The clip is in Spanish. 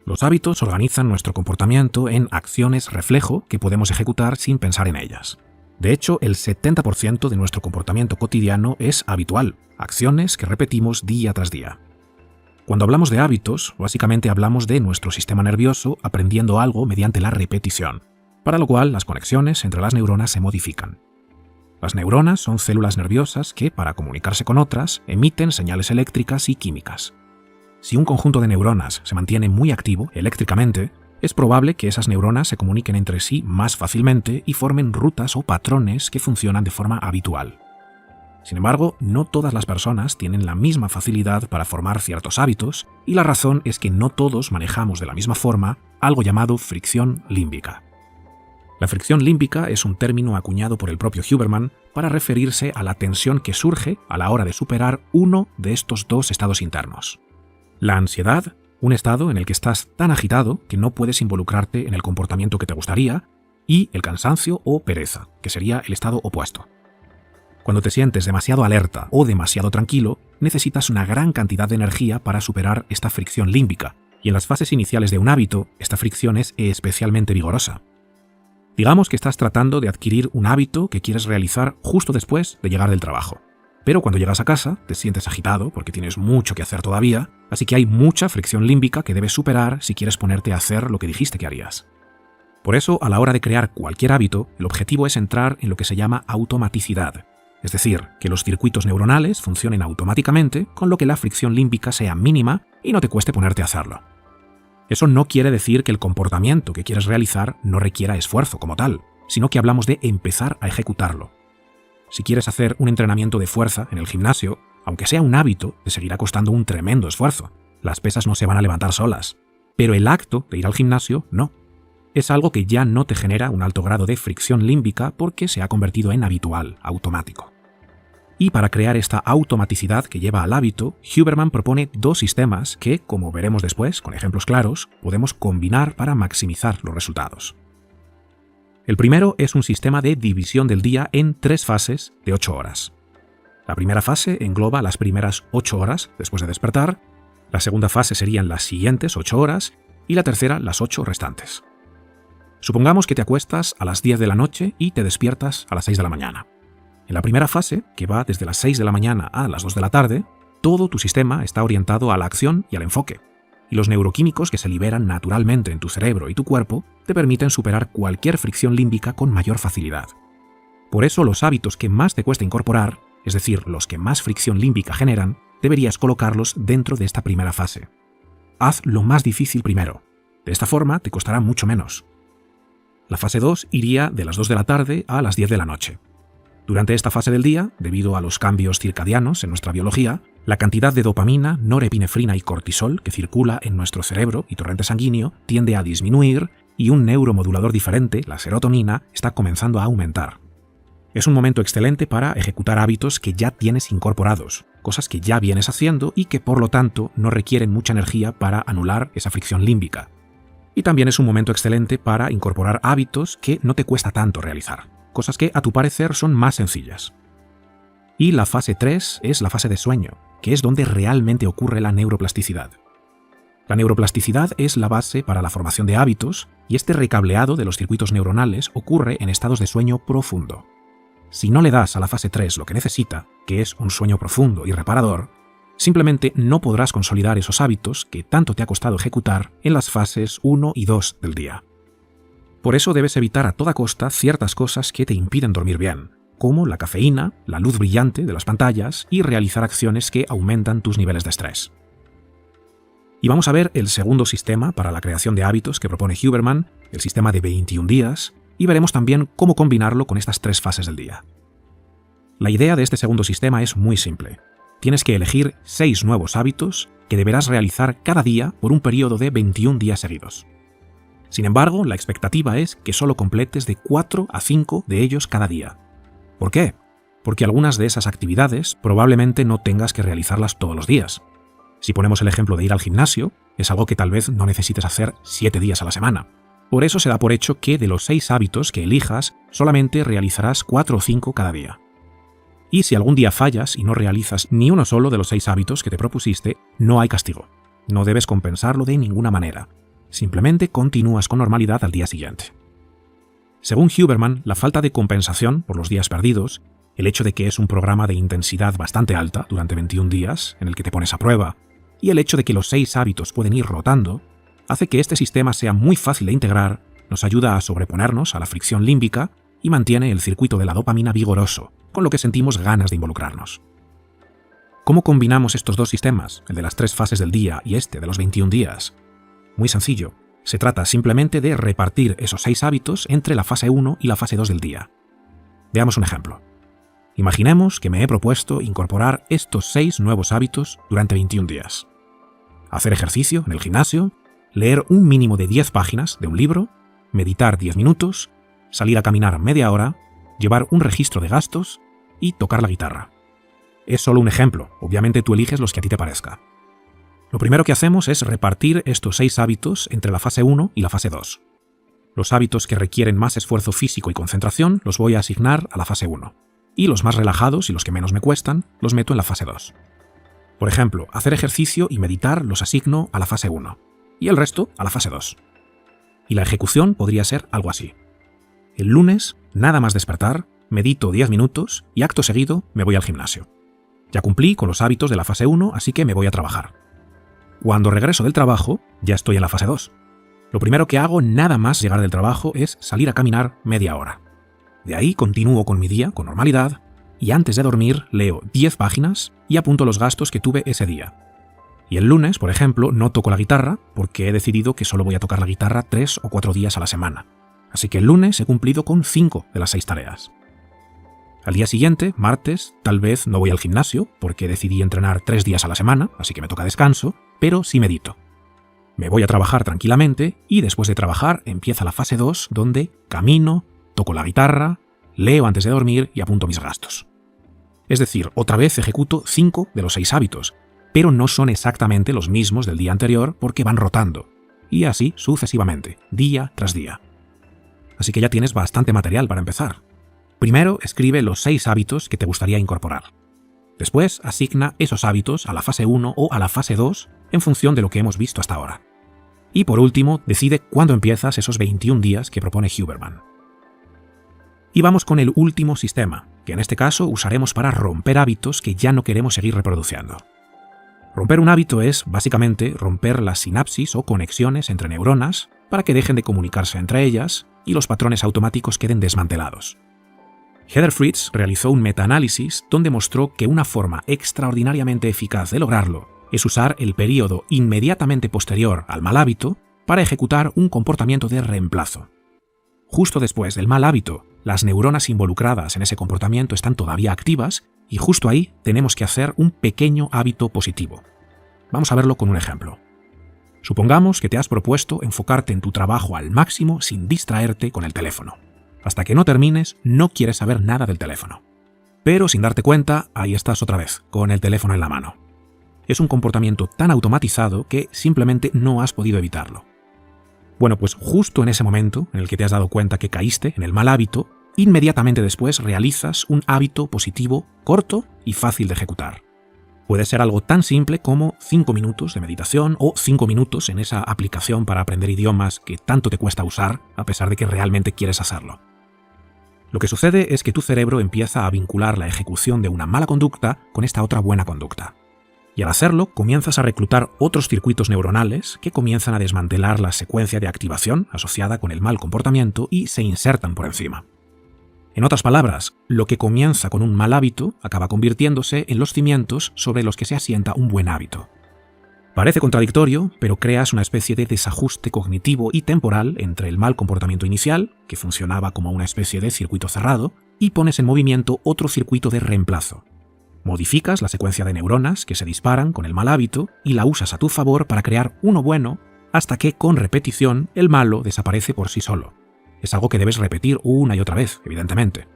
Los hábitos organizan nuestro comportamiento en acciones reflejo que podemos ejecutar sin pensar en ellas. De hecho, el 70% de nuestro comportamiento cotidiano es habitual, acciones que repetimos día tras día. Cuando hablamos de hábitos, básicamente hablamos de nuestro sistema nervioso aprendiendo algo mediante la repetición, para lo cual las conexiones entre las neuronas se modifican. Las neuronas son células nerviosas que, para comunicarse con otras, emiten señales eléctricas y químicas. Si un conjunto de neuronas se mantiene muy activo eléctricamente, es probable que esas neuronas se comuniquen entre sí más fácilmente y formen rutas o patrones que funcionan de forma habitual. Sin embargo, no todas las personas tienen la misma facilidad para formar ciertos hábitos, y la razón es que no todos manejamos de la misma forma algo llamado fricción límbica. La fricción límbica es un término acuñado por el propio Huberman para referirse a la tensión que surge a la hora de superar uno de estos dos estados internos. La ansiedad, un estado en el que estás tan agitado que no puedes involucrarte en el comportamiento que te gustaría, y el cansancio o pereza, que sería el estado opuesto. Cuando te sientes demasiado alerta o demasiado tranquilo, necesitas una gran cantidad de energía para superar esta fricción límbica, y en las fases iniciales de un hábito, esta fricción es especialmente vigorosa. Digamos que estás tratando de adquirir un hábito que quieres realizar justo después de llegar del trabajo. Pero cuando llegas a casa, te sientes agitado porque tienes mucho que hacer todavía, así que hay mucha fricción límbica que debes superar si quieres ponerte a hacer lo que dijiste que harías. Por eso, a la hora de crear cualquier hábito, el objetivo es entrar en lo que se llama automaticidad, es decir, que los circuitos neuronales funcionen automáticamente, con lo que la fricción límbica sea mínima y no te cueste ponerte a hacerlo. Eso no quiere decir que el comportamiento que quieres realizar no requiera esfuerzo como tal, sino que hablamos de empezar a ejecutarlo. Si quieres hacer un entrenamiento de fuerza en el gimnasio, aunque sea un hábito, te seguirá costando un tremendo esfuerzo. Las pesas no se van a levantar solas. Pero el acto de ir al gimnasio, no. Es algo que ya no te genera un alto grado de fricción límbica porque se ha convertido en habitual, automático. Y para crear esta automaticidad que lleva al hábito, Huberman propone dos sistemas que, como veremos después, con ejemplos claros, podemos combinar para maximizar los resultados. El primero es un sistema de división del día en 3 fases de 8 horas. La primera fase engloba las primeras 8 horas después de despertar, la segunda fase serían las siguientes 8 horas y la tercera las 8 restantes. Supongamos que te acuestas a las 10 de la noche y te despiertas a las 6 de la mañana. En la primera fase, que va desde las 6 de la mañana a las 2 de la tarde, todo tu sistema está orientado a la acción y al enfoque, y los neuroquímicos que se liberan naturalmente en tu cerebro y tu cuerpo te permiten superar cualquier fricción límbica con mayor facilidad. Por eso los hábitos que más te cuesta incorporar, es decir, los que más fricción límbica generan, deberías colocarlos dentro de esta primera fase. Haz lo más difícil primero. De esta forma te costará mucho menos. La fase 2 iría de las 2 de la tarde a las 10 de la noche. Durante esta fase del día, debido a los cambios circadianos en nuestra biología, la cantidad de dopamina, norepinefrina y cortisol que circula en nuestro cerebro y torrente sanguíneo tiende a disminuir y un neuromodulador diferente, la serotonina, está comenzando a aumentar. Es un momento excelente para ejecutar hábitos que ya tienes incorporados, cosas que ya vienes haciendo y que por lo tanto no requieren mucha energía para anular esa fricción límbica. Y también es un momento excelente para incorporar hábitos que no te cuesta tanto realizar, cosas que a tu parecer son más sencillas. Y la fase 3 es la fase de sueño, que es donde realmente ocurre la neuroplasticidad. La neuroplasticidad es la base para la formación de hábitos y este recableado de los circuitos neuronales ocurre en estados de sueño profundo. Si no le das a la fase 3 lo que necesita, que es un sueño profundo y reparador, simplemente no podrás consolidar esos hábitos que tanto te ha costado ejecutar en las fases 1 y 2 del día. Por eso debes evitar a toda costa ciertas cosas que te impiden dormir bien, como la cafeína, la luz brillante de las pantallas y realizar acciones que aumentan tus niveles de estrés. Y vamos a ver el segundo sistema para la creación de hábitos que propone Huberman, el sistema de 21 días, y veremos también cómo combinarlo con estas 3 fases del día. La idea de este segundo sistema es muy simple. Tienes que elegir 6 nuevos hábitos que deberás realizar cada día por un periodo de 21 días seguidos. Sin embargo, la expectativa es que solo completes de 4 a 5 de ellos cada día. ¿Por qué? Porque algunas de esas actividades probablemente no tengas que realizarlas todos los días. Si ponemos el ejemplo de ir al gimnasio, es algo que tal vez no necesites hacer 7 días a la semana. Por eso se da por hecho que de los 6 hábitos que elijas, solamente realizarás 4 o 5 cada día. Y si algún día fallas y no realizas ni uno solo de los 6 hábitos que te propusiste, no hay castigo. No debes compensarlo de ninguna manera. simplemente continúas con normalidad al día siguiente. Según Huberman, la falta de compensación por los días perdidos, el hecho de que es un programa de intensidad bastante alta durante 21 días, en el que te pones a prueba, y el hecho de que los 6 hábitos pueden ir rotando, hace que este sistema sea muy fácil de integrar, nos ayuda a sobreponernos a la fricción límbica y mantiene el circuito de la dopamina vigoroso, con lo que sentimos ganas de involucrarnos. ¿Cómo combinamos estos dos sistemas, el de las 3 fases del día y este de los 21 días? Muy sencillo. Se trata simplemente de repartir esos 6 hábitos entre la fase 1 y la fase 2 del día. Veamos un ejemplo. Imaginemos que me he propuesto incorporar estos 6 nuevos hábitos durante 21 días. Hacer ejercicio en el gimnasio, leer un mínimo de 10 páginas de un libro, meditar 10 minutos, salir a caminar media hora, llevar un registro de gastos y tocar la guitarra. Es solo un ejemplo, obviamente tú eliges los que a ti te parezca. Lo primero que hacemos es repartir estos 6 hábitos entre la fase 1 y la fase 2. Los hábitos que requieren más esfuerzo físico y concentración los voy a asignar a la fase 1, y los más relajados y los que menos me cuestan los meto en la fase 2. Por ejemplo, hacer ejercicio y meditar los asigno a la fase 1, y el resto a la fase 2. Y la ejecución podría ser algo así. El lunes, nada más despertar, medito 10 minutos y acto seguido me voy al gimnasio. Ya cumplí con los hábitos de la fase 1, así que me voy a trabajar. Cuando regreso del trabajo, ya estoy en la fase 2. Lo primero que hago nada más llegar del trabajo es salir a caminar media hora. De ahí continúo con mi día con normalidad y antes de dormir leo 10 páginas y apunto los gastos que tuve ese día. Y el lunes, por ejemplo, no toco la guitarra porque he decidido que solo voy a tocar la guitarra 3 o 4 días a la semana. Así que el lunes he cumplido con 5 de las 6 tareas. Al día siguiente, martes, tal vez no voy al gimnasio porque decidí entrenar 3 días a la semana, así que me toca descanso, pero sí medito. Me voy a trabajar tranquilamente y después de trabajar empieza la fase 2 donde camino, toco la guitarra, leo antes de dormir y apunto mis gastos. Es decir, otra vez ejecuto 5 de los 6 hábitos, pero no son exactamente los mismos del día anterior porque van rotando, y así sucesivamente, día tras día. Así que ya tienes bastante material para empezar. Primero, escribe los 6 hábitos que te gustaría incorporar. Después, asigna esos hábitos a la fase 1 o a la fase 2 en función de lo que hemos visto hasta ahora. Y por último, decide cuándo empiezas esos 21 días que propone Huberman. Y vamos con el último sistema, que en este caso usaremos para romper hábitos que ya no queremos seguir reproduciendo. Romper un hábito es, básicamente, romper las sinapsis o conexiones entre neuronas para que dejen de comunicarse entre ellas y los patrones automáticos queden desmantelados. Heather Fritz realizó un metaanálisis donde mostró que una forma extraordinariamente eficaz de lograrlo es usar el período inmediatamente posterior al mal hábito para ejecutar un comportamiento de reemplazo. Justo después del mal hábito, las neuronas involucradas en ese comportamiento están todavía activas y justo ahí tenemos que hacer un pequeño hábito positivo. Vamos a verlo con un ejemplo. Supongamos que te has propuesto enfocarte en tu trabajo al máximo sin distraerte con el teléfono. Hasta que no termines, no quieres saber nada del teléfono. Pero sin darte cuenta, ahí estás otra vez, con el teléfono en la mano. Es un comportamiento tan automatizado que simplemente no has podido evitarlo. Bueno, pues justo en ese momento en el que te has dado cuenta que caíste en el mal hábito, inmediatamente después realizas un hábito positivo corto y fácil de ejecutar. Puede ser algo tan simple como 5 minutos de meditación o 5 minutos en esa aplicación para aprender idiomas que tanto te cuesta usar a pesar de que realmente quieres hacerlo. Lo que sucede es que tu cerebro empieza a vincular la ejecución de una mala conducta con esta otra buena conducta. Y al hacerlo, comienzas a reclutar otros circuitos neuronales que comienzan a desmantelar la secuencia de activación asociada con el mal comportamiento y se insertan por encima. En otras palabras, lo que comienza con un mal hábito acaba convirtiéndose en los cimientos sobre los que se asienta un buen hábito. Parece contradictorio, pero creas una especie de desajuste cognitivo y temporal entre el mal comportamiento inicial, que funcionaba como una especie de circuito cerrado, y pones en movimiento otro circuito de reemplazo. Modificas la secuencia de neuronas que se disparan con el mal hábito y la usas a tu favor para crear uno bueno hasta que, con repetición, el malo desaparece por sí solo. Es algo que debes repetir una y otra vez, evidentemente,